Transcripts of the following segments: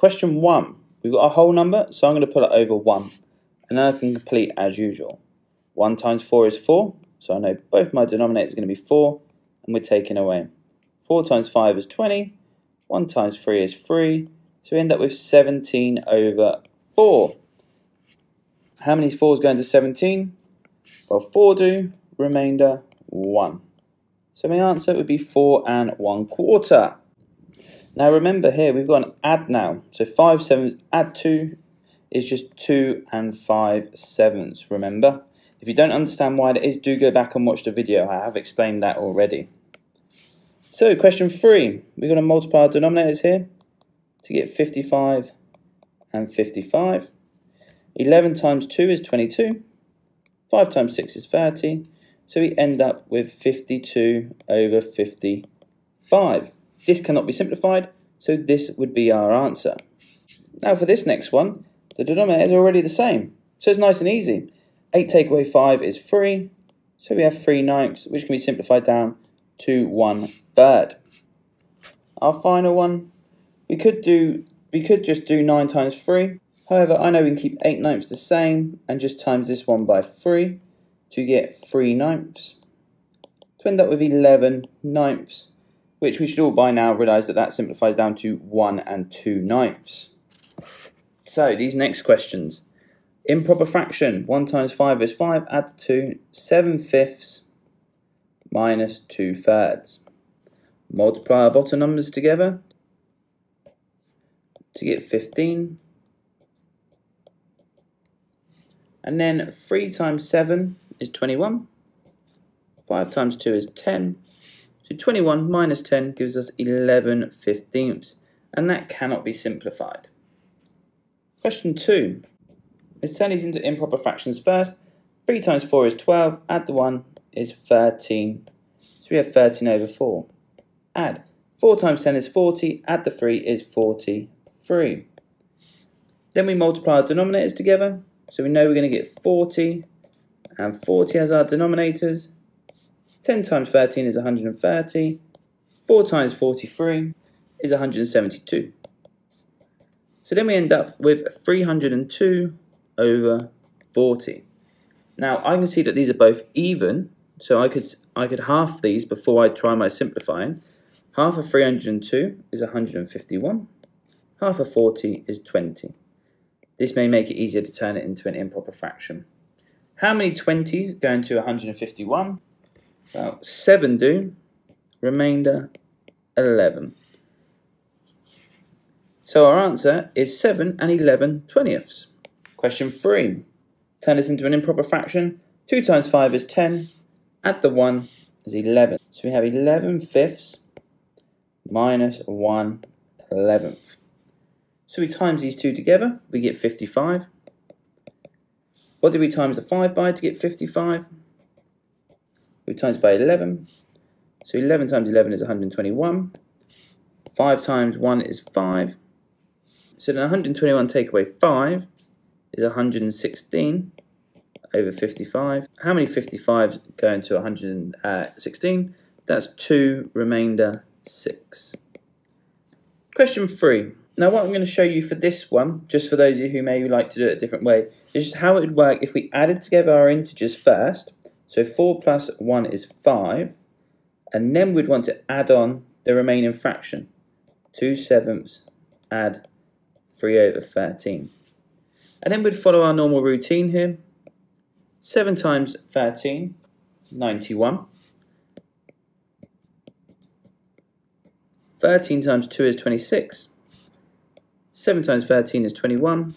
Question 1. We've got a whole number, so I'm going to put it over 1. And then I can complete as usual. 1 times 4 is 4, so I know both my denominators are going to be 4, and we're taking away. 4 times 5 is 20, 1 times 3 is 3, so we end up with 17 over 4. How many 4s go into 17? Well, 4 do, remainder 1. So my answer would be 4 1/4. Now remember here, we've got an add now. So 5 7s add 2 is just 2 5/7, remember? If you don't understand why that is, do go back and watch the video. I have explained that already. So question 3, we're going to multiply our denominators here to get 55 and 55. 11 times 2 is 22. 5 times 6 is 30. So we end up with 52 over 55. This cannot be simplified, so this would be our answer. Now for this next one, the denominator is already the same, so it's nice and easy. 8 take away 5 is 3, so we have 3/9, which can be simplified down to 1/3. Our final one, we could just do 9 times 3. However, I know we can keep 8/9 the same and just times this one by 3 to get 3/9, to end up with 11/9, which we should all by now realise that simplifies down to 1 2/9. So these next questions. Improper fraction, 1 times 5 is 5, add 2, 7/5 minus 2/3. Multiply our bottom numbers together to get 15. And then 3 times 7 is 21. 5 times 2 is 10. So 21 minus 10 gives us 11/15. And that cannot be simplified. Question 2. Let's turn these into improper fractions first. 3 times 4 is 12. Add the 1 is 13. So we have 13 over 4. Add. 4 times 10 is 40. Add the 3 is 43. Then we multiply our denominators together. So we know we're going to get 40 and 40 as our denominators. 10 times 13 is 130. 4 times 43 is 172. So then we end up with 302 over 40. Now I can see that these are both even, so I could half these before I try my simplifying. Half of 302 is 151. Half of 40 is 20. This may make it easier to turn it into an improper fraction. How many 20s go into 151? Well, 7 do. Remainder 11. So our answer is 7 11/20. Question 3. Turn this into an improper fraction. 2 times 5 is 10. Add the 1 is 11. So we have 11/5 minus 1/11. So we times these two together, we get 55. What did we times the 5 by to get 55? We times by 11. So 11 times 11 is 121. 5 times 1 is 5. So then 121 take away 5 is 116 over 55. How many 55s go into 116? That's 2, remainder 6. Question 3. Now what I'm going to show you for this one, just for those of you who may like to do it a different way, is just how it would work if we added together our integers first. So 4 plus 1 is 5, and then we'd want to add on the remaining fraction. 2/7 add 3 over 13. And then we'd follow our normal routine here. 7 times 13, 91. 13 times 2 is 26. 7 times 13 is 21.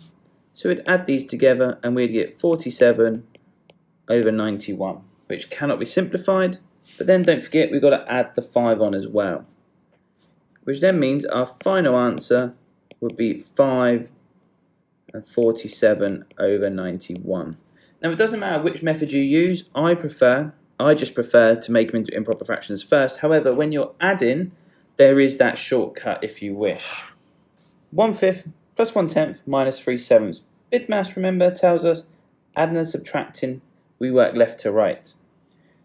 So we'd add these together and we'd get 47 over 91, which cannot be simplified. But then don't forget we've got to add the 5 on as well, which then means our final answer would be 5 and 47 over 91. Now it doesn't matter which method you use. I just prefer to make them into improper fractions first. However, when you're adding, there is that shortcut if you wish. 1/5 plus 1/10 minus 3/7. Bid maths, remember, tells us adding and subtracting, we work left to right.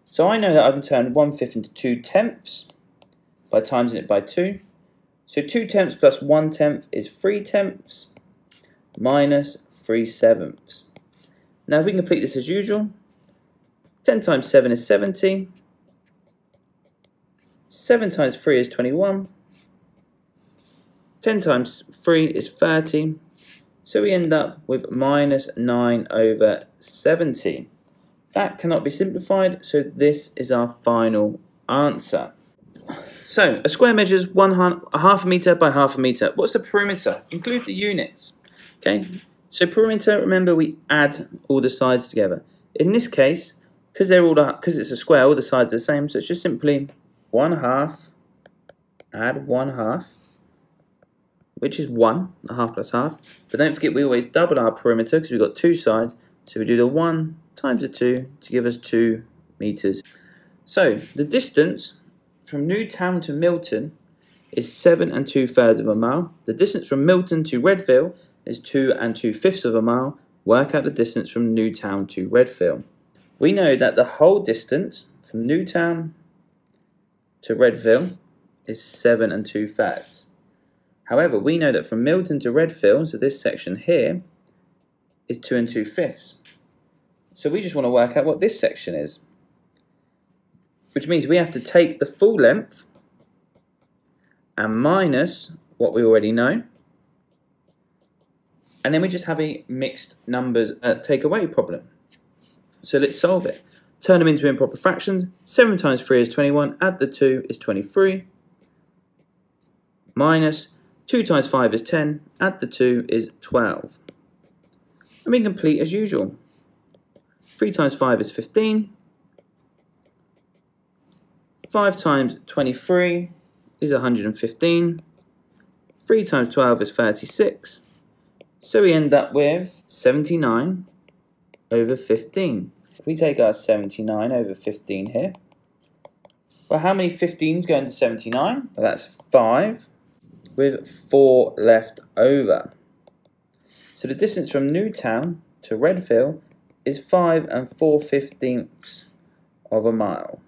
So I know that I can turn 1/5 into 2/10 by timesing it by 2. So 2/10 plus 1/10 is 3/10 minus 3/7. Now we can complete this as usual. 10 times 7 is 70. 7 times 3 is 21. 10 times 3 is 30. So we end up with minus 9 over 70. That cannot be simplified, so this is our final answer. So a square measures a half a metre by half a metre. What's the perimeter? Include the units. Okay, so perimeter, remember we add all the sides together. In this case, because it's a square, all the sides are the same, so it's just simply 1/2, add 1/2, which is 1, a half plus half. But don't forget we always double our perimeter because we've got two sides, so we do the 1 times the 2 to give us 2 meters. So the distance from Newtown to Milton is 7 2/3 of a mile. The distance from Milton to Redville is 2 2/5 of a mile. Work out the distance from Newtown to Redville. We know that the whole distance from Newtown to Redville is 7 2/3. However, we know that from Milton to Redville, so this section here, is 2 2/5. So we just want to work out what this section is, which means we have to take the full length and minus what we already know, and then we just have a mixed numbers take away problem. So let's solve it. Turn them into improper fractions. 7 times 3 is 21, add the 2 is 23, minus 2 times 5 is 10, add the 2 is 12. And we complete as usual. 3 times 5 is 15. 5 times 23 is 115. 3 times 12 is 36. So we end up with 79 over 15. If we take our 79 over 15 here, well, how many 15s go into 79? Well, that's 5 with 4 left over. So the distance from Newtown to Redville is 5 4/15 of a mile.